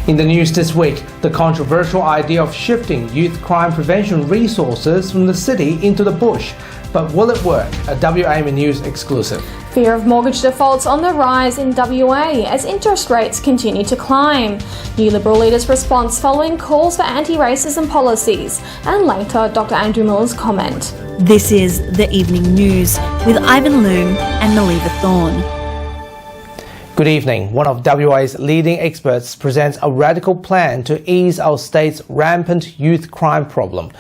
In the news this week, the controversial idea of shifting youth crime prevention resources from the city into the bush. But will it work? A WA News exclusive. Fear of mortgage defaults on the rise in WA as interest rates continue to climb. New Liberal leaders' response following calls for anti-racism policies. And later, Dr. Andrew Miller's comment. This is The Evening News with Ivan Loom and Maliva Thorne. Good evening. One of WA's leading experts presents a radical plan to ease our state's rampant youth crime problem.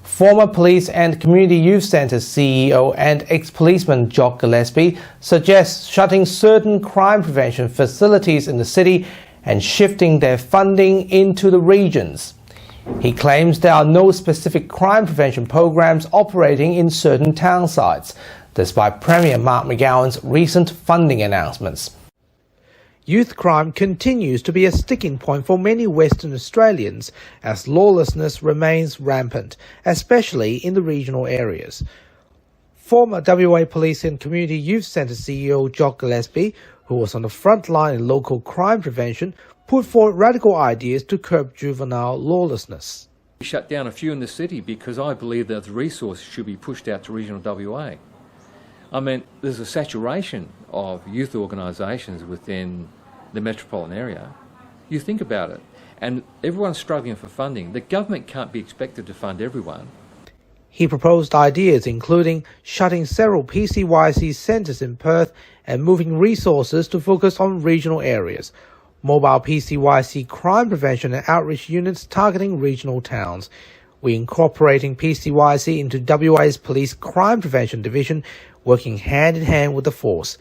Former Police and Community Youth Centre CEO and ex-policeman Jock Gillespie suggests shutting certain crime prevention facilities in the city and shifting their funding into the regions. He claims there are no specific crime prevention programs operating in certain town sites, despite Premier Mark McGowan's recent funding announcements. Youth crime continues to be a sticking point for many Western Australians as lawlessness remains rampant, especially in the regional areas. Former WA Police and Community Youth Centre CEO Jock Gillespie, who was on the front line in local crime prevention, put forward radical ideas to curb juvenile lawlessness. We shut down a few in the city because I believe that the resources should be pushed out to regional WA. I mean, there's a saturation of youth organisations within the metropolitan area. You think about it, and everyone's struggling for funding. The government can't be expected to fund everyone. He proposed ideas including shutting several PCYC centres in Perth and moving resources to focus on regional areas, mobile PCYC crime prevention and outreach units targeting regional towns. We're incorporating PCYC into WA's Police Crime Prevention Division, working hand in hand with the force,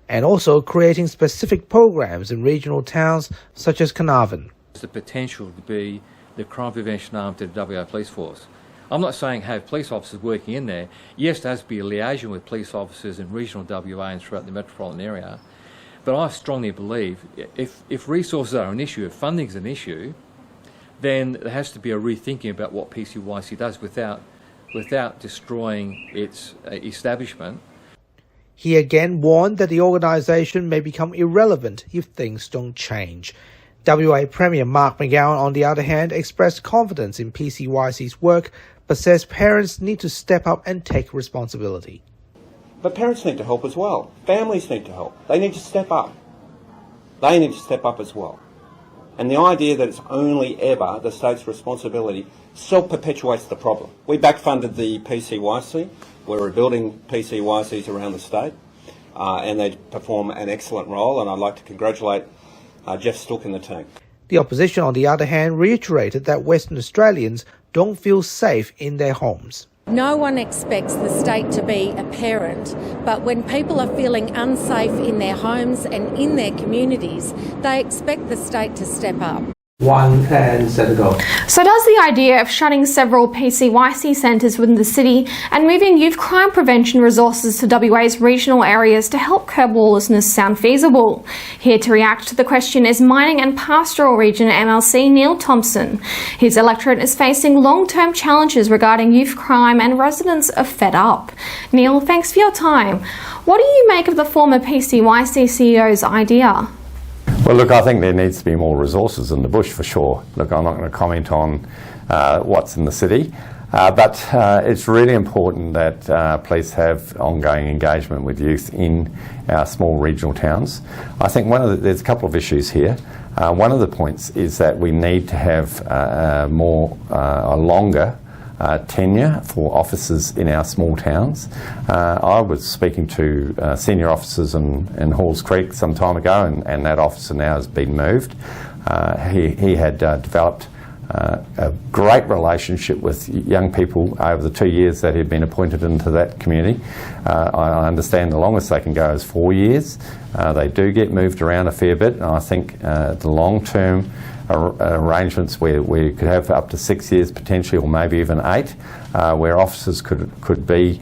and also creating specific programs in regional towns such as Carnarvon. There's the potential to be the crime prevention arm to the WA Police Force. I'm not saying have police officers working in there. Yes, there has to be a liaison with police officers in regional WA and throughout the metropolitan area. But I strongly believe if resources are an issue, if funding is an issue, then there has to be a rethinking about what PCYC does without destroying its establishment. He again warned that the organisation may become irrelevant if things don't change. WA Premier Mark McGowan, on the other hand, expressed confidence in PCYC's work, but says parents need to step up and take responsibility. But parents need to help as well. Families need to help. They need to step up. They need to step up as well. And the idea that it's only ever the state's responsibility self-perpetuates the problem. We backfunded the PCYC. We're rebuilding PCYCs around the state, and they perform an excellent role, and I'd like to congratulate Jeff Stook and the team. The opposition, on the other hand, reiterated that Western Australians don't feel safe in their homes. No one expects the state to be a parent, but when people are feeling unsafe in their homes and in their communities, they expect the state to step up. 1 and set to go. So does the idea of shutting several PCYC centres within the city and moving youth crime prevention resources to WA's regional areas to help curb lawlessness sound feasible? Here to react to the question is Mining and Pastoral Region MLC Neil Thompson. His electorate is facing long-term challenges regarding youth crime and residents are fed up. Neil, thanks for your time. What do you make of the former PCYC CEO's idea? Well, look, I think there needs to be more resources in the bush for sure. Look, I'm not going to comment on what's in the city, but it's really important that police have ongoing engagement with youth in our small regional towns. I think there's a couple of issues here. One of the points is that we need to have a longer tenure for officers in our small towns. I was speaking to senior officers in Halls Creek some time ago, and that officer now has been moved. He had developed a great relationship with young people over the 2 years that he'd been appointed into that community. I understand the longest they can go is 4 years. They do get moved around a fair bit, and I think the long-term arrangements where you could have up to 6 years potentially, or maybe even 8, where officers could be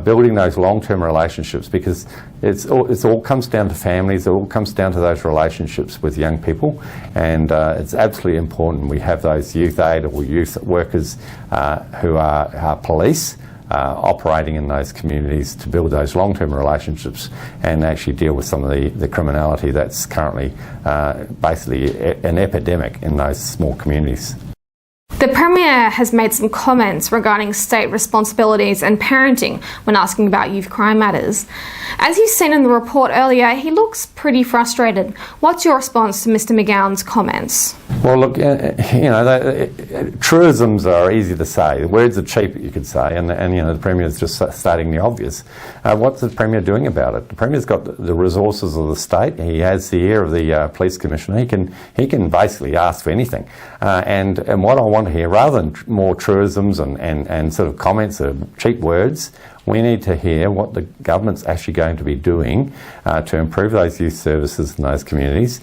building those long-term relationships, because it all comes down to families, it all comes down to those relationships with young people, and it's absolutely important we have those youth aid or youth workers who are police operating in those communities to build those long-term relationships and actually deal with some of the criminality that's currently basically an epidemic in those small communities. The Premier has made some comments regarding state responsibilities and parenting when asking about youth crime matters. As you've seen in the report earlier, he looks pretty frustrated. What's your response to Mr McGowan's comments? Well, look, truisms are easy to say. Words are cheap, you could say, and the Premier is just stating the obvious. What's the Premier doing about it? The Premier's got the resources of the state. He has the ear of the Police Commissioner. He can basically ask for anything. And what I want to hear, rather than more truisms and sort of comments of cheap words, we need to hear what the government's actually going to be doing to improve those youth services in those communities.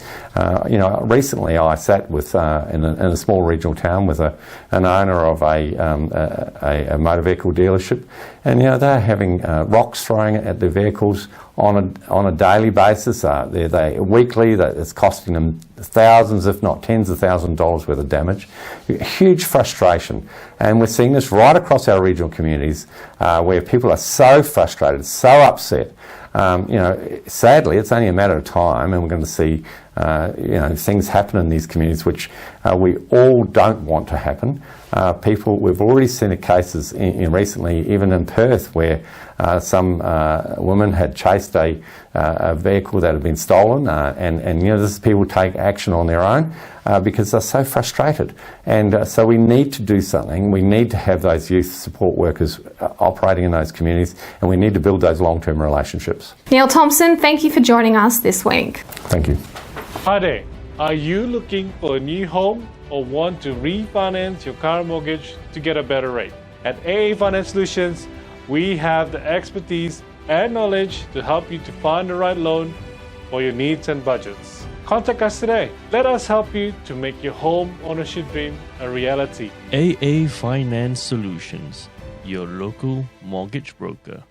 Recently I sat with in a small regional town with an owner of a motor vehicle dealership, and they're having rocks thrown at their vehicles on a daily basis. They weekly. It's costing them thousands, if not tens of thousands of dollars worth of damage. Huge frustration, and we're seeing this right across our regional communities where people are so frustrated, so upset. Sadly, it's only a matter of time, and we're going to see things happen in these communities which we all don't want to happen. We've already seen cases recently, even in Perth, where some woman had chased a vehicle that had been stolen, and this is people take action on their own because they're so frustrated. And so we need to do something. We need to have those youth support workers operating in those communities, and we need to build those long-term relationships. Neil Thompson, thank you for joining us this week. Thank you. Hi there. Are you looking for a new home or want to refinance your car mortgage to get a better rate? At AA Finance Solutions, we have the expertise and knowledge to help you to find the right loan for your needs and budgets. Contact us today. Let us help you to make your home ownership dream a reality. AA Finance Solutions, your local mortgage broker.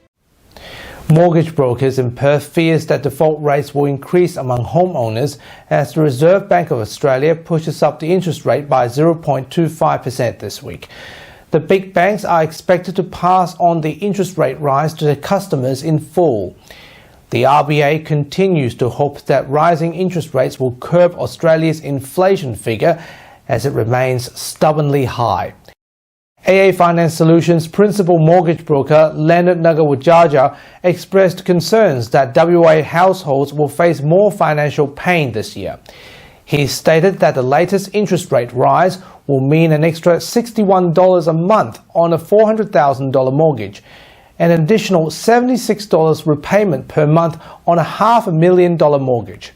Mortgage brokers in Perth fears that default rates will increase among homeowners as the Reserve Bank of Australia pushes up the interest rate by 0.25% this week. The big banks are expected to pass on the interest rate rise to their customers in full. The RBA continues to hope that rising interest rates will curb Australia's inflation figure as it remains stubbornly high. AA Finance Solutions principal mortgage broker Leonard Nagawajaja expressed concerns that WA households will face more financial pain this year. He stated that the latest interest rate rise will mean an extra $61 a month on a $400,000 mortgage, and an additional $76 repayment per month on a $500,000 mortgage.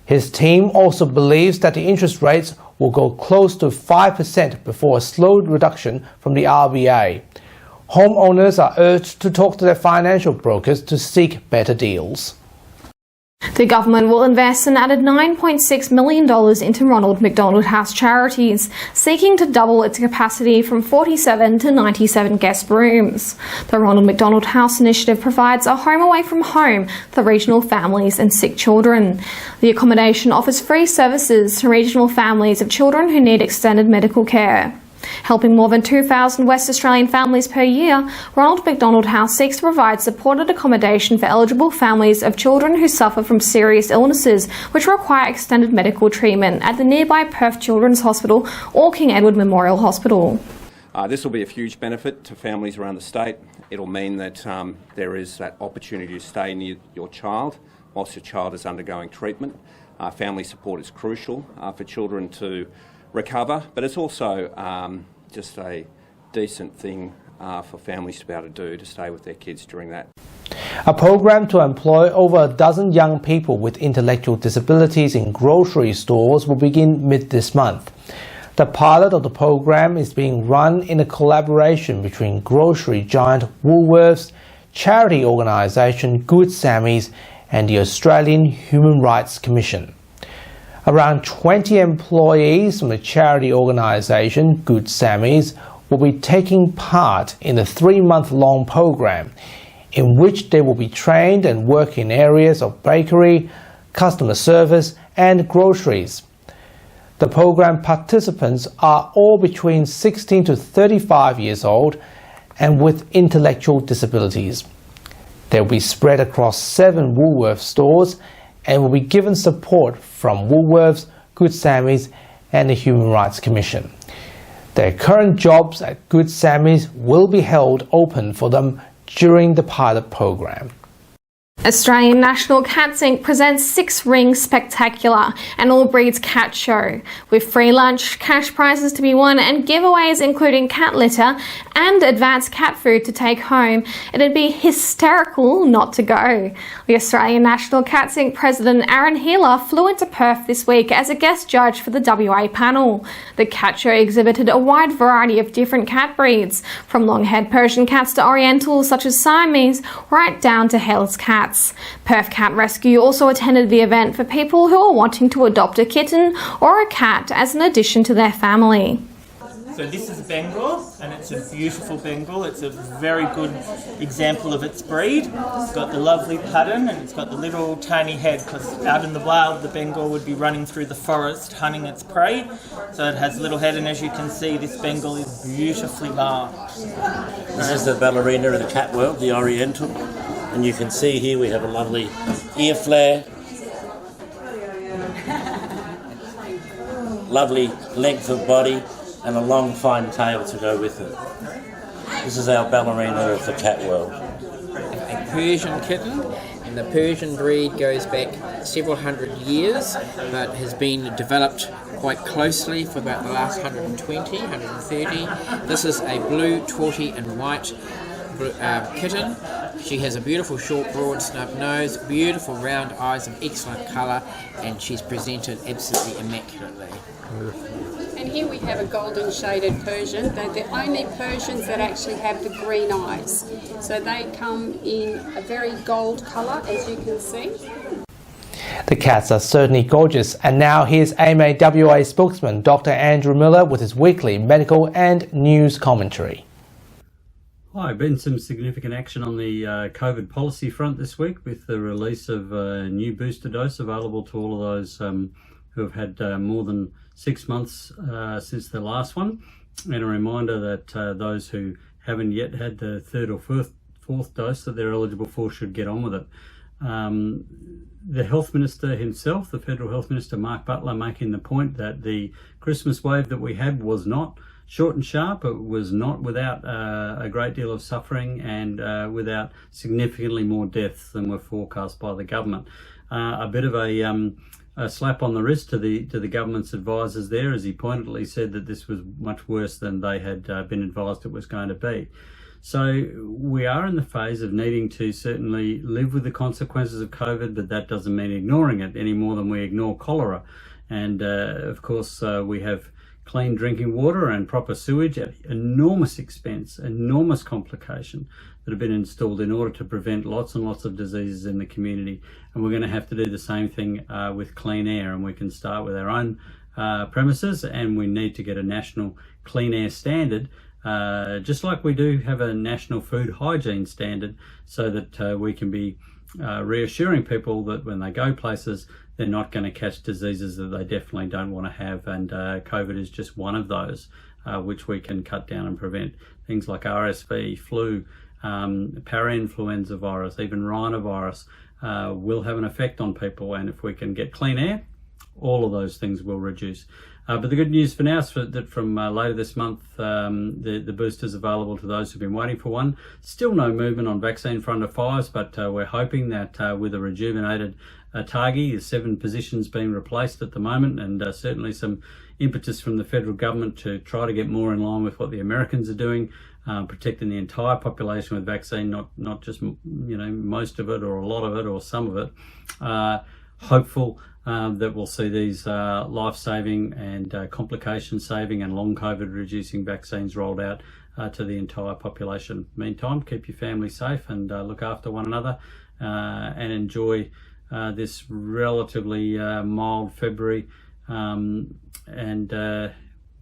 His team also believes that the interest rates will go close to 5% before a slow reduction from the RBA. Homeowners are urged to talk to their financial brokers to seek better deals. The government will invest an added $9.6 million into Ronald McDonald House Charities, seeking to double its capacity from 47 to 97 guest rooms. The Ronald McDonald House initiative provides a home away from home for regional families and sick children. The accommodation offers free services to regional families of children who need extended medical care. Helping more than 2,000 West Australian families per year, Ronald McDonald House seeks to provide supported accommodation for eligible families of children who suffer from serious illnesses which require extended medical treatment at the nearby Perth Children's Hospital or King Edward Memorial Hospital. This will be a huge benefit to families around the state. It'll mean that there is that opportunity to stay near your child whilst your child is undergoing treatment. Family support is crucial for children to recover, but it's also just a decent thing for families to be able to do, to stay with their kids during that. A program to employ over a dozen young people with intellectual disabilities in grocery stores will begin mid this month. The pilot of the program is being run in a collaboration between grocery giant Woolworths, charity organisation Good Sammy's and the Australian Human Rights Commission. Around 20 employees from the charity organisation Good Sammy's will be taking part in a 3-month-long program in which they will be trained and work in areas of bakery, customer service and groceries. The program participants are all between 16 to 35 years old, and with intellectual disabilities. They will be spread across 7 Woolworths stores and will be given support from Woolworths, Good Sammy's and the Human Rights Commission. Their current jobs at Good Sammy's will be held open for them during the pilot program. Australian National Cats Inc. presents 6 Ring Spectacular, an all-breeds cat show, with free lunch, cash prizes to be won and giveaways including cat litter and advanced cat food to take home. It'd be hysterical not to go. The Australian National Cats Inc. President Aaron Healer flew into Perth this week as a guest judge for the WA panel. The cat show exhibited a wide variety of different cat breeds, from long-haired Persian cats to Orientals such as Siamese, right down to Hell's cats. Perth Cat Rescue also attended the event for people who are wanting to adopt a kitten or a cat as an addition to their family. So this is a Bengal, and it's a beautiful Bengal. It's a very good example of its breed. It's got the lovely pattern and it's got the little tiny head, because out in the wild the Bengal would be running through the forest hunting its prey. So it has a little head, and as you can see, this Bengal is beautifully marked. This is the ballerina of the cat world, the Oriental. And you can see here we have a lovely ear flare, lovely length of body, and a long fine tail to go with it. This is our ballerina of the cat world. A Persian kitten, and the Persian breed goes back several hundred years, but has been developed quite closely for about the last 120, 130. This is a blue, tawny and white kitten. She has a beautiful short broad snub nose, beautiful round eyes of excellent colour, and she's presented absolutely immaculately. And here we have a golden shaded Persian. They're the only Persians that actually have the green eyes. So they come in a very gold colour, as you can see. The cats are certainly gorgeous, and now here's AMA-WA spokesman Dr. Andrew Miller with his weekly medical and news commentary. Hi, been some significant action on the COVID policy front this week with the release of a new booster dose available to all of those who have had more than 6 months since the last one, and a reminder that those who haven't yet had the 3rd or 4th dose that they're eligible for should get on with it. The Health Minister himself, the Federal Health Minister Mark Butler, making the point that the Christmas wave that we had was not short and sharp. It was not without a great deal of suffering and without significantly more deaths than were forecast by the government. A bit of a slap on the wrist to the government's advisors there, as he pointedly said that this was much worse than they had been advised it was going to be. So we are in the phase of needing to certainly live with the consequences of COVID, but that doesn't mean ignoring it any more than we ignore cholera. And of course we have clean drinking water and proper sewage at enormous expense, enormous complication that have been installed in order to prevent lots and lots of diseases in the community. And we're going to have to do the same thing with clean air, and we can start with our own premises, and we need to get a national clean air standard, just like we do have a national food hygiene standard, so that we can be reassuring people that when they go places they're not going to catch diseases that they definitely don't want to have, and COVID is just one of those which we can cut down and prevent. Things like RSV, flu, parainfluenza virus, even rhinovirus will have an effect on people, and if we can get clean air, all of those things will reduce. But the good news for now is that from later this month, the booster's available to those who've been waiting for one. Still no movement on vaccine front of fires, but we're hoping that with a rejuvenated ATAGI, the 7 positions being replaced at the moment, and certainly some impetus from the federal government to try to get more in line with what the Americans are doing, protecting the entire population with vaccine, not just most of it or a lot of it or some of it. Hopeful that we'll see these life-saving and complication-saving and long COVID reducing vaccines rolled out to the entire population. Meantime, keep your family safe and look after one another and enjoy this relatively mild February, and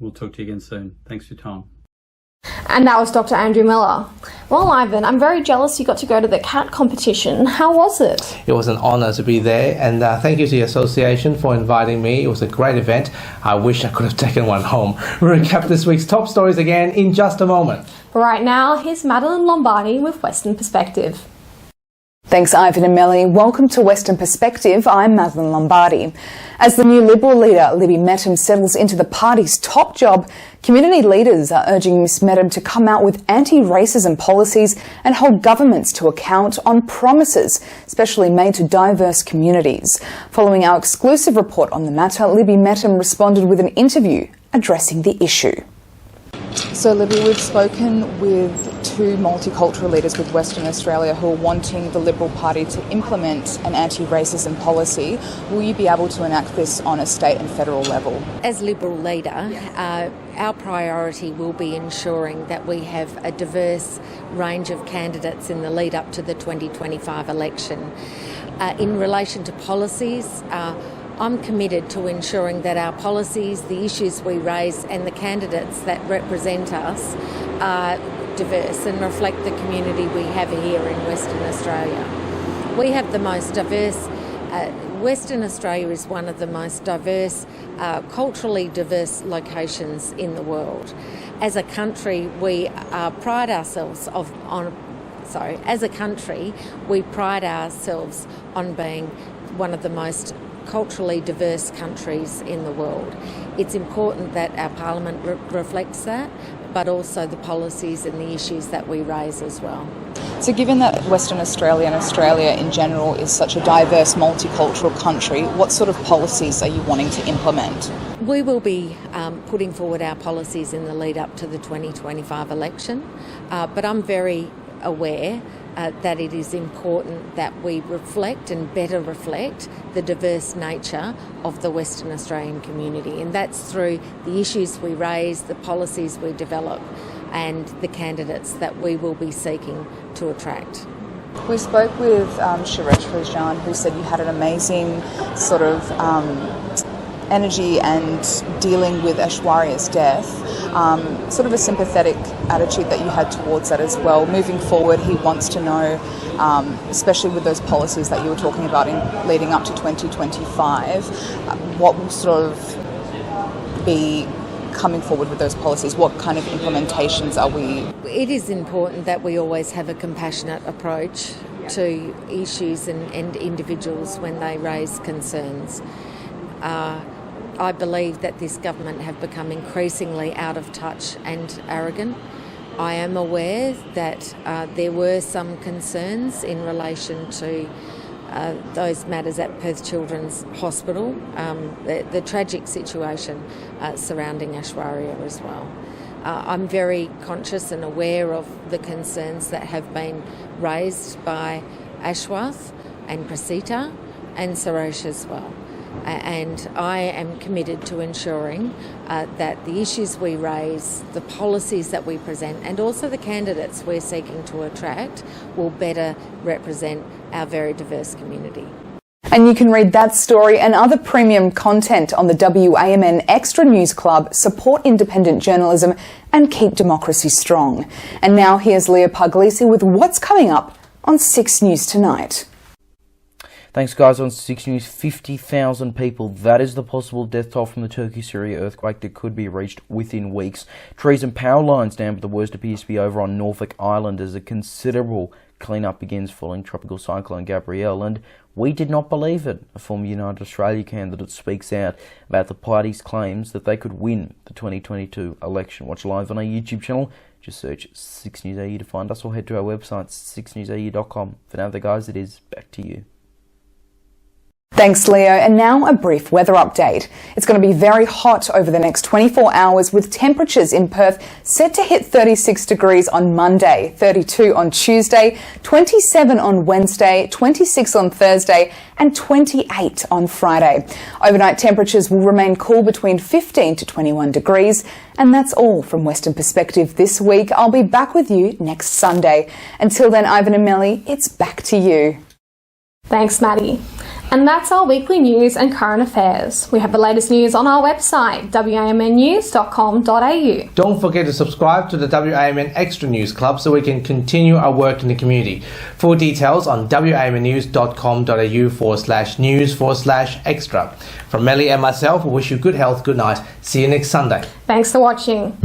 we'll talk to you again soon. Thanks for your time. And that was Dr. Andrew Miller. Well, Ivan, I'm very jealous you got to go to the cat competition. How was it? It was an honour to be there, and thank you to the association for inviting me. It was a great event. I wish I could have taken one home. We'll recap this week's top stories again in just a moment. But right now, here's Madeline Lombardi with Western Perspective. Thanks, Ivan and Melanie. Welcome to Western Perspective. I'm Madeline Lombardi. As the new Liberal leader, Libby Mettam, settles into the party's top job, community leaders are urging Ms Mettam to come out with anti-racism policies and hold governments to account on promises, especially made to diverse communities. Following our exclusive report on the matter, Libby Mettam responded with an interview addressing the issue. So, Libby, we've spoken with two multicultural leaders with Western Australia who are wanting the Liberal Party to implement an anti-racism policy. Will you be able to enact this on a state and federal level? As Liberal leader, our priority will be ensuring that we have a diverse range of candidates in the lead up to the 2025 election. In relation to policies, I'm committed to ensuring that our policies, the issues we raise and the candidates that represent us are diverse and reflect the community we have here in Western Australia. We have the most diverse, Western Australia is one of the most diverse, culturally diverse locations in the world. As a country, we pride ourselves on being one of the most culturally diverse countries in the world. It's important that our Parliament reflects that, but also the policies and the issues that we raise as well. So given that Western Australia and Australia in general is such a diverse, multicultural country, what sort of policies are you wanting to implement? We will be putting forward our policies in the lead up to the 2025 election, but I'm very aware that it is important that we reflect and better reflect the diverse nature of the Western Australian community, and that's through the issues we raise, the policies we develop and the candidates that we will be seeking to attract. We spoke with Suresh Rajan, who said you had an amazing sort of energy and dealing with Aishwarya's death, sort of a sympathetic attitude that you had towards that as well. Moving forward, he wants to know, especially with those policies that you were talking about in leading up to 2025, what will sort of be coming forward with those policies? What kind of implementations are we? It is important that we always have a compassionate approach to issues and individuals when they raise concerns. I believe that this government have become increasingly out of touch and arrogant. I am aware that there were some concerns in relation to those matters at Perth Children's Hospital, the tragic situation surrounding Aishwarya as well. I'm very conscious and aware of the concerns that have been raised by Ashwath and Prasita and Suresh as well. And I am committed to ensuring that the issues we raise, the policies that we present, and also the candidates we're seeking to attract will better represent our very diverse community. And you can read that story and other premium content on the WAMN Extra News Club. Support independent journalism and keep democracy strong. And now here's Leah Puglisi with what's coming up on 6 News Tonight. Thanks, guys. On 6 News, 50,000 people. That is the possible death toll from the Turkey-Syria earthquake that could be reached within weeks. Trees and power lines down, but the worst appears to be over on Norfolk Island as a considerable clean-up begins following Tropical Cyclone Gabrielle. And we did not believe it. A former United Australia candidate speaks out about the party's claims that they could win the 2022 election. Watch live on our YouTube channel. Just search 6 News AU to find us, or head to our website, 6newsau.com. For now, guys, it is back to you. Thanks, Leo. And now a brief weather update. It's going to be very hot over the next 24 hours with temperatures in Perth set to hit 36 degrees on Monday, 32 on Tuesday, 27 on Wednesday, 26 on Thursday and 28 on Friday. Overnight temperatures will remain cool between 15 to 21 degrees. And that's all from Western Perspective this week. I'll be back with you next Sunday. Until then, Ivan and Melly, it's back to you. Thanks, Maddie. And that's our weekly news and current affairs. We have the latest news on our website, wamnnews.com.au. Don't forget to subscribe to the WAMN Extra News Club so we can continue our work in the community. Full details on wamnews.com.au/news/extra. From Melly and myself, we wish you good health, good night. See you next Sunday. Thanks for watching.